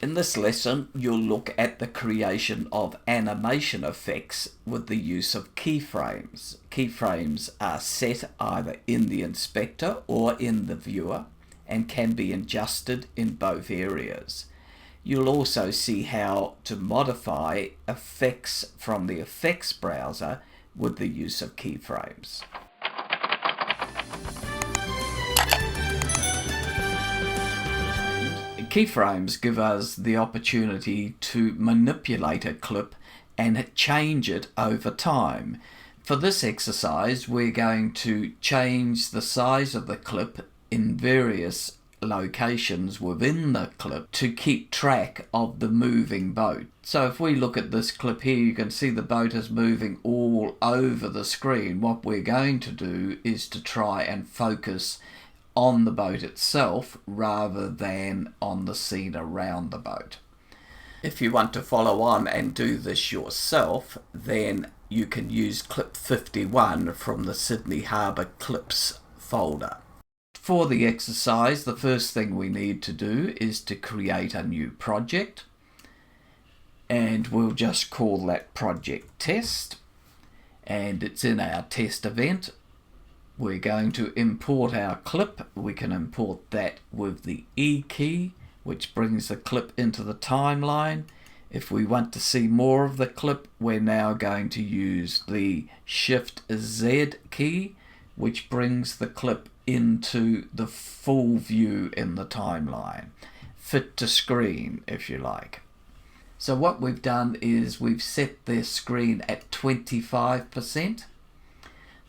In this lesson, you'll look at the creation of animation effects with the use of keyframes. Keyframes are set either in the inspector or in the viewer and can be adjusted in both areas. You'll also see how to modify effects from the effects browser with the use of keyframes. Keyframes give us the opportunity to manipulate a clip and change it over time. For this exercise, we're going to change the size of the clip in various locations within the clip to keep track of the moving boat. So if we look at this clip here, you can see the boat is moving all over the screen. What we're going to do is to try and focus on the boat itself rather than on the scene around the boat. If you want to follow on and do this yourself, then you can use clip 51 from the Sydney Harbour Clips folder. For the exercise, the first thing we need to do is to create a new project, and we'll just call that project test, and it's in our test event. We're going to import our clip. We can import that with the E key, which brings the clip into the timeline. If we want to see more of the clip, we're now going to use the Shift Z key, which brings the clip into the full view in the timeline. Fit to screen, if you like. So what we've done is we've set the screen at 25%.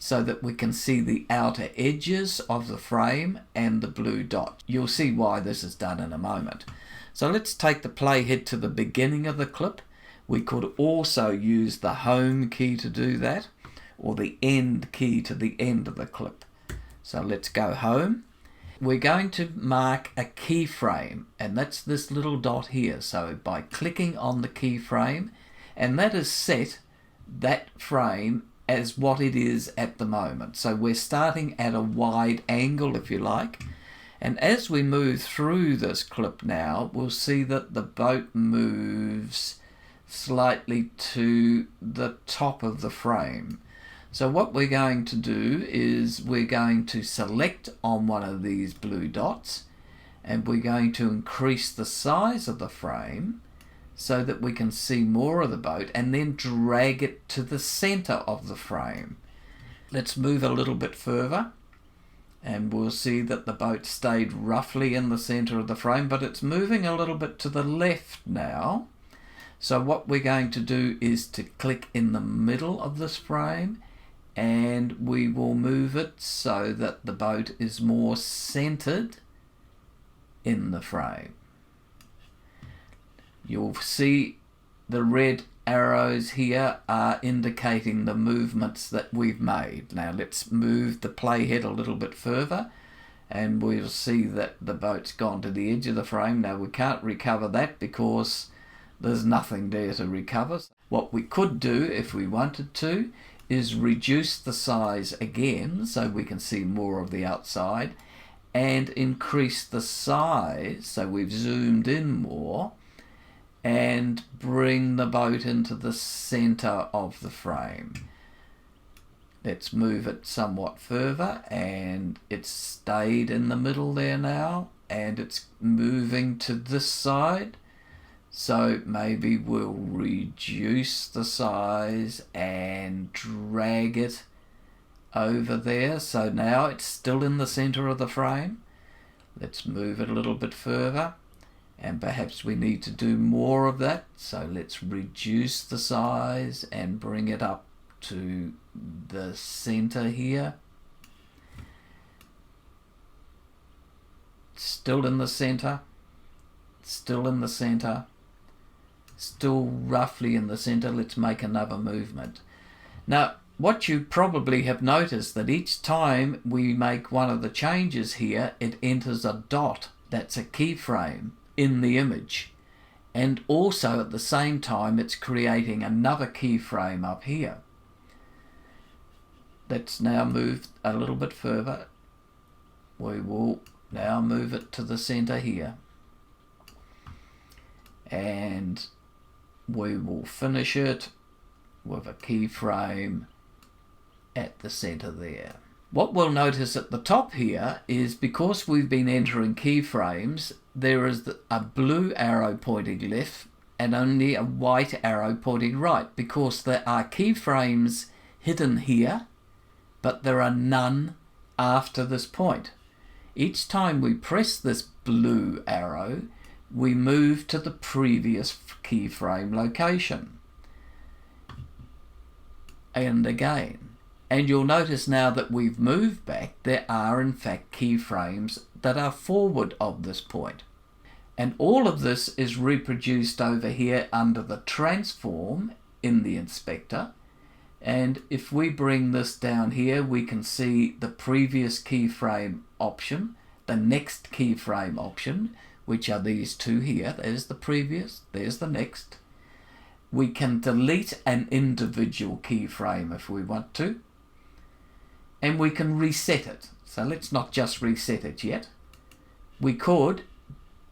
so that we can see the outer edges of the frame and the blue dot. You'll see why this is done in a moment. So let's take the playhead to the beginning of the clip. We could also use the home key to do that, or the end key to the end of the clip. So let's go home. We're going to mark a keyframe, and that's this little dot here. So by clicking on the keyframe, and that is set that frame as what it is at the moment. So we're starting at a wide angle, if you like, and as we move through this clip now, we'll see that the boat moves slightly to the top of the frame. So what we're going to do is we're going to select on one of these blue dots, and we're going to increase the size of the frame so that we can see more of the boat, and then drag it to the center of the frame. Let's move a little bit further, and we'll see that the boat stayed roughly in the center of the frame, but it's moving a little bit to the left now. So what we're going to do is to click in the middle of this frame, and we will move it so that the boat is more centered in the frame. You'll see the red arrows here are indicating the movements that we've made. Now let's move the playhead a little bit further, and we'll see that the boat's gone to the edge of the frame. Now we can't recover that because there's nothing there to recover. What we could do if we wanted to is reduce the size again so we can see more of the outside, and increase the size so we've zoomed in more, and bring the boat into the center of the frame. Let's move it somewhat further, and it's stayed in the middle there now, and it's moving to this side. So maybe we'll reduce the size and drag it over there. So now it's still in the center of the frame. Let's move it a little bit further, and perhaps we need to do more of that. So let's reduce the size and bring it up to the center here. Still in the center, still in the center, still roughly in the center. Let's make another movement. Now what you probably have noticed that each time we make one of the changes here, it enters a dot. That's a keyframe in the image, and also at the same time it's creating another keyframe up here. Let's now move a little bit further. We will now move it to the center here, and we will finish it with a keyframe at the center there. What we'll notice at the top here is, because we've been entering keyframes, there is a blue arrow pointing left and only a white arrow pointing right, because there are keyframes hidden here, but there are none after this point. Each time we press this blue arrow, we move to the previous keyframe location. And again. And you'll notice now that we've moved back, there are in fact keyframes that are forward of this point. And all of this is reproduced over here under the transform in the inspector. And if we bring this down here, we can see the previous keyframe option, the next keyframe option, which are these two here. There's the previous, there's the next. We can delete an individual keyframe if we want to. And we can reset it. So let's not just reset it yet. We could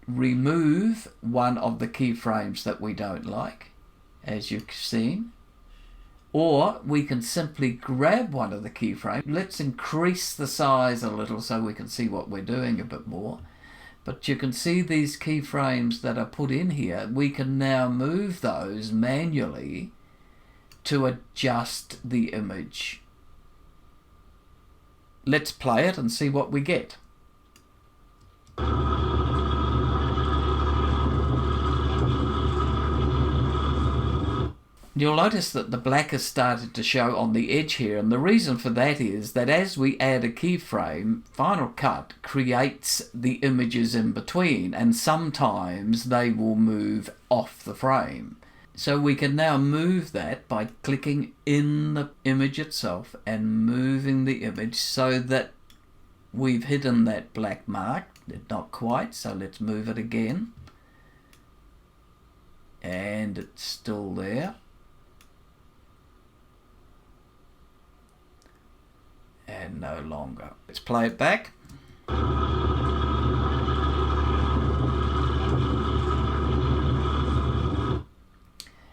remove one of the keyframes that we don't like, as you've seen. Or we can simply grab one of the keyframes. Let's increase the size a little so we can see what we're doing a bit more. But you can see these keyframes that are put in here. We can now move those manually to adjust the image. Let's play it and see what we get. You'll notice that the black has started to show on the edge here, and the reason for that is that as we add a keyframe, Final Cut creates the images in between, and sometimes they will move off the frame. So we can now move that by clicking in the image itself and moving the image so that we've hidden that black mark. Not quite, so let's move it again. And it's still there. And no longer. Let's play it back.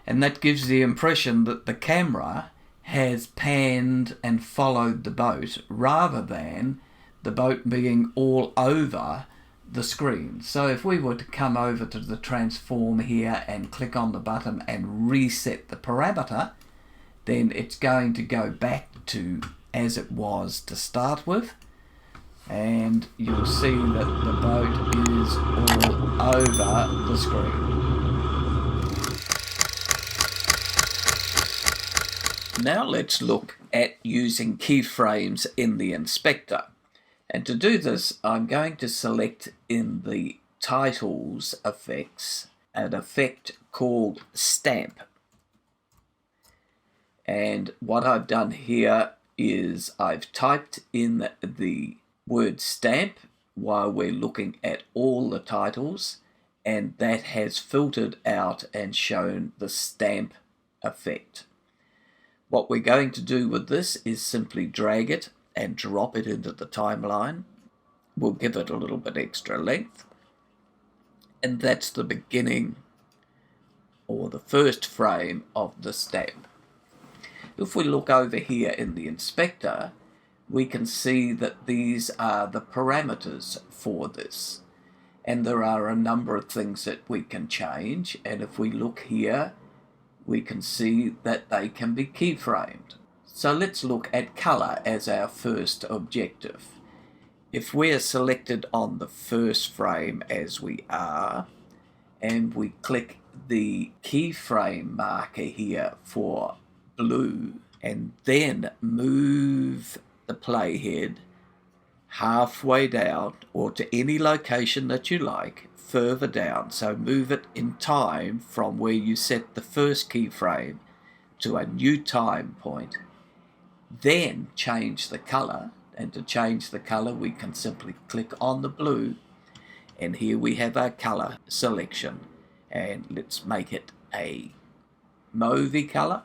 And that gives the impression that the camera has panned and followed the boat rather than the boat being all over the screen. So if we were to come over to the transform here and click on the button and reset the parameter, then it's going to go back to as it was to start with, and you'll see that the boat is all over the screen. Now let's look at using keyframes in the inspector. And to do this, I'm going to select in the titles effects an effect called stamp. And what I've done here is I've typed in the word stamp while we're looking at all the titles, and that has filtered out and shown the stamp effect. What we're going to do with this is simply drag it and drop it into the timeline. We'll give it a little bit extra length. And that's the beginning or the first frame of the stamp. If we look over here in the inspector, we can see that these are the parameters for this. And there are a number of things that we can change. And if we look here, we can see that they can be keyframed. So let's look at color as our first objective. If we're selected on the first frame as we are, and we click the keyframe marker here for blue, and then move the playhead halfway down or to any location that you like, further down, so move it in time from where you set the first keyframe to a new time point, then change the color. And to change the color, we can simply click on the blue, and here we have our color selection, and let's make it a mauvey color.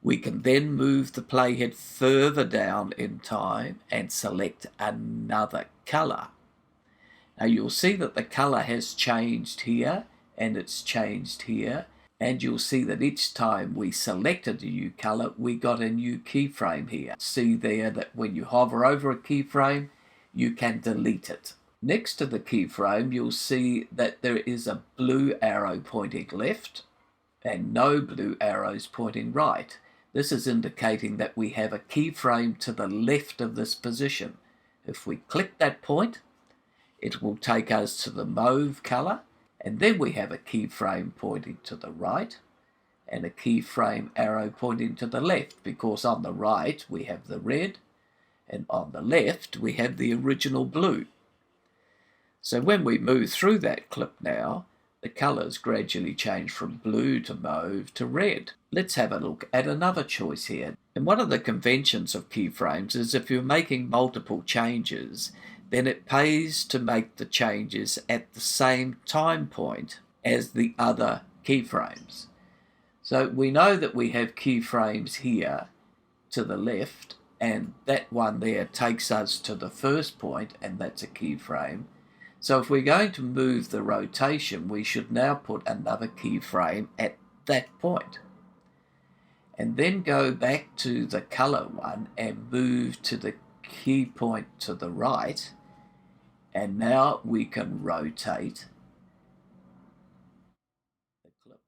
We can then move the playhead further down in time and select another color. Now you'll see that the color has changed here, and it's changed here. And you'll see that each time we selected a new color, we got a new keyframe here. See there that when you hover over a keyframe, you can delete it. Next to the keyframe, you'll see that there is a blue arrow pointing left and no blue arrows pointing right. This is indicating that we have a keyframe to the left of this position. If we click that point, it will take us to the mauve color, and then we have a keyframe pointing to the right and a keyframe arrow pointing to the left, because on the right we have the red and on the left we have the original blue. So when we move through that clip now, the colors gradually change from blue to mauve to red. Let's have a look at another choice here. And one of the conventions of keyframes is if you're making multiple changes, then it pays to make the changes at the same time point as the other keyframes. So we know that we have keyframes here to the left, and that one there takes us to the first point, and that's a keyframe. So if we're going to move the rotation, we should now put another keyframe at that point. And then go back to the color one and move to the key point to the right. And now we can rotate the clip.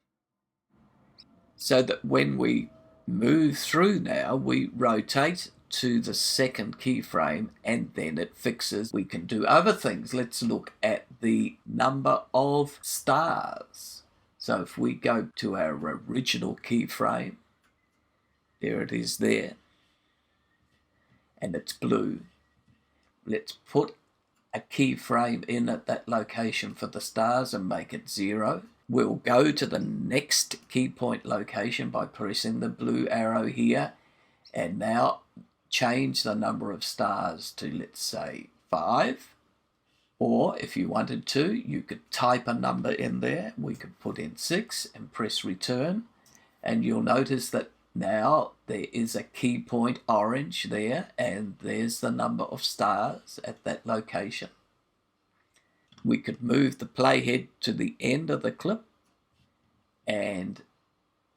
So that when we move through now, we rotate to the second keyframe and then it fixes. We can do other things. Let's look at the number of stars. So if we go to our original keyframe, there it is there, and it's blue. Let's put a keyframe in at that location for the stars and make it 0. We'll go to the next key point location by pressing the blue arrow here, and now change the number of stars to, let's say, 5. Or if you wanted to, you could type a number in there. We could put in 6 and press return, and you'll notice that now there is a key point orange there, and there's the number of stars at that location. We could move the playhead to the end of the clip and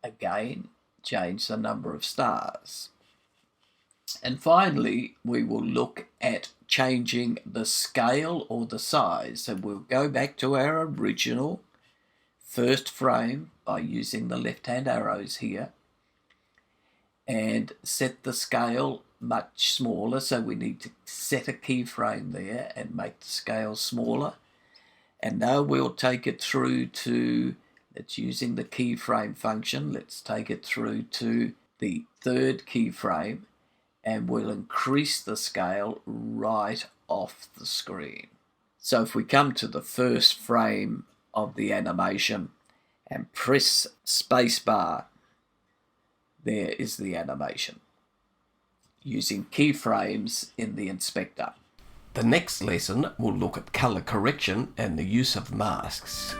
again change the number of stars. And finally, we will look at changing the scale or the size. So we'll go back to our original first frame by using the left-hand arrows here and set the scale much smaller. So we need to set a keyframe there and make the scale smaller. And now we'll take it through to, it's using the keyframe function, let's take it through to the third keyframe, and we'll increase the scale right off the screen. So if we come to the first frame of the animation and press spacebar, there is the animation using keyframes in the inspector. The next lesson will look at color correction and the use of masks.